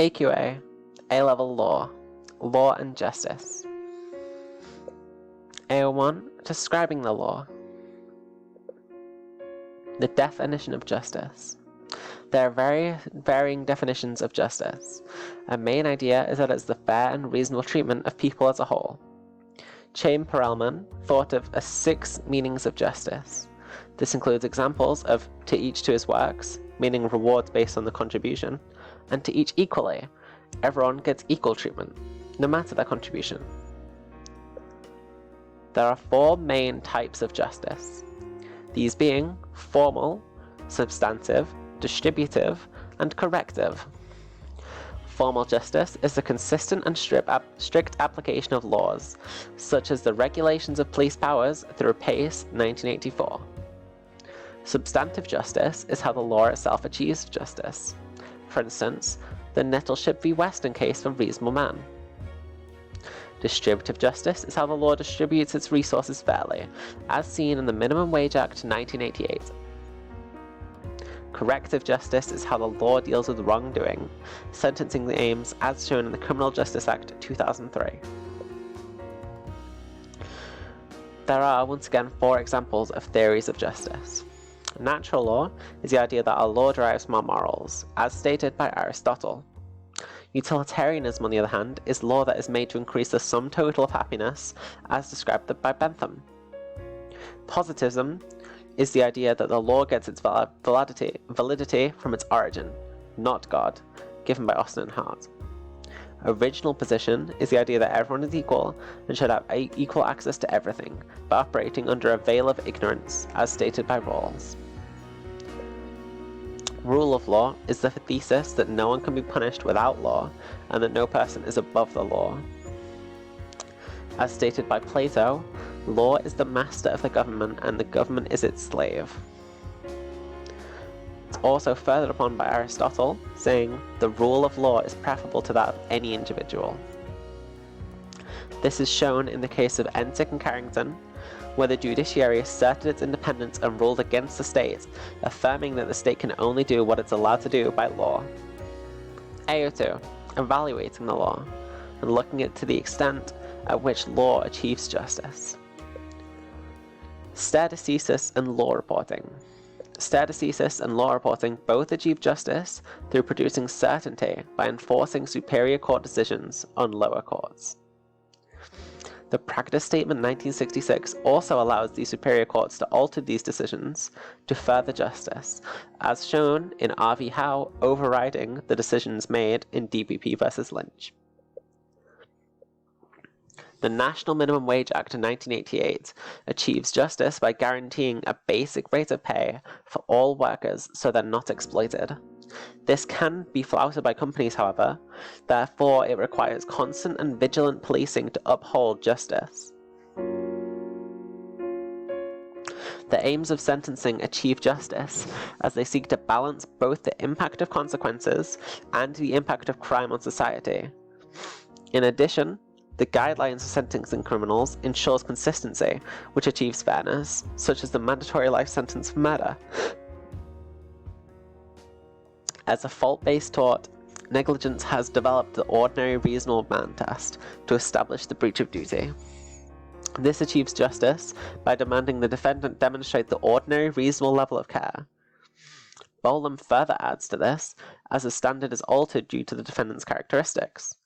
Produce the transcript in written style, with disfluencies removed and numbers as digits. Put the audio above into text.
AQA A Level Law, Law and Justice. AO1, describing the law. The definition of justice. There are varying definitions of justice. A main idea is that it's the fair and reasonable treatment of people as a whole. Chaim Perelman thought of 6 meanings of justice. This includes examples of to each to his works, meaning rewards based on the contribution, and to each equally. Everyone gets equal treatment, no matter their contribution. There are 4 main types of justice, these being formal, substantive, distributive, and corrective. Formal justice is the consistent and strict application of laws, such as the regulations of police powers through Pace 1984. Substantive justice is how the law itself achieves justice. For instance, the Nettleship v. Weston case for Reasonable Man. Distributive justice is how the law distributes its resources fairly, as seen in the Minimum Wage Act 1988. Corrective justice is how the law deals with wrongdoing, sentencing the aims as shown in the Criminal Justice Act 2003. There are, once again, 4 examples of theories of justice. Natural law is the idea that our law derives from our morals, as stated by Aristotle. Utilitarianism, on the other hand, is law that is made to increase the sum total of happiness, as described by Bentham. Positivism is the idea that the law gets its validity from its origin, not God, given by Austin and Hart. Original position is the idea that everyone is equal and should have equal access to everything, but operating under a veil of ignorance, as stated by Rawls. Rule of law is the thesis that no one can be punished without law, and that no person is above the law. As stated by Plato, law is the master of the government, and the government is its slave. It's also furthered upon by Aristotle, saying the rule of law is preferable to that of any individual. This is shown in the case of Ensick and Carrington, where the judiciary asserted its independence and ruled against the state, affirming that the state can only do what it's allowed to do by law. AO2, evaluating the law, and looking at to the extent at which law achieves justice. Stare decisis and law reporting. Stare decisis and law reporting both achieve justice through producing certainty by enforcing superior court decisions on lower courts. The Practice Statement 1966 also allows the superior courts to alter these decisions to further justice, as shown in R.V. Howe overriding the decisions made in DPP v. Lynch. The National Minimum Wage Act of 1988 achieves justice by guaranteeing a basic rate of pay for all workers so they're not exploited. This can be flouted by companies, however, therefore it requires constant and vigilant policing to uphold justice. The aims of sentencing achieve justice, as they seek to balance both the impact of consequences and the impact of crime on society. In addition, the guidelines of sentencing criminals ensures consistency, which achieves fairness, such as the mandatory life sentence for murder. As a fault-based tort, negligence has developed the ordinary reasonable man test to establish the breach of duty. This achieves justice by demanding the defendant demonstrate the ordinary reasonable level of care. Bolam further adds to this, as the standard is altered due to the defendant's characteristics.